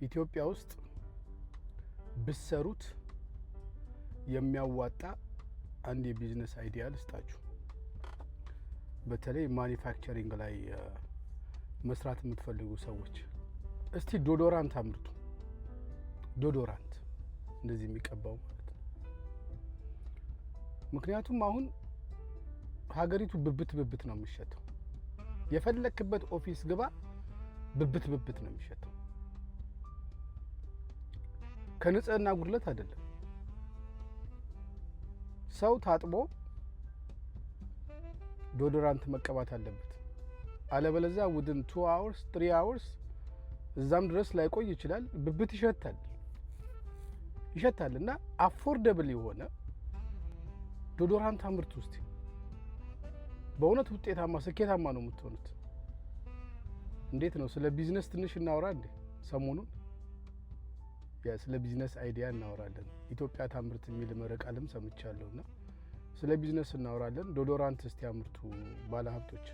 ኢትዮጵያ ውስጥ ብሰሩት የሚያዋጣ አንድ የቢዝነስ አይዲያ ልስጣችሁ። በተለይ ማኒፋክቸሪንግ ላይ መስራት የምትፈልጉ ሰዎች እስቲ ዶዶራንት አምርቱ። ዶዶራንት እንደዚህ የሚቀባው ማለት ነው። ምክንያቱም አሁን ሀገሪቱ ብብት ነው የሚሸተው። የፈለክበት ኦፊስ ግባ ብብት ነው የሚሸተው። ከንጽህና ጉድለት አይደለም። ሰው ታጥቦ ዶዶራንት መቀባት አለበት። አለበለዚያ within 2 hours 3 hours እዛም ድረስ ላይቆይ ይችላል። ብብት ይሸታልና አፎርደብል የሆነ ዶዶራንት አምርቱ እስቲ። በእውነት ውጤታማ ስኬታማ ነው የምትሆኑት። እንዴት ነው? ስለ ቢዝነስ ትንሽ እናወራ እንዴ? ሰሞኑን ስለ ቢዝነስ አይዲያ እናወራለን። ኢትዮጵያ ታምርት የሚል መርህ ቃልም ሰምቻለሁና ስለ ቢዝነስ እናወራለን። ዶዶራንት እስቲ አምርቱ ባለሀብቶች።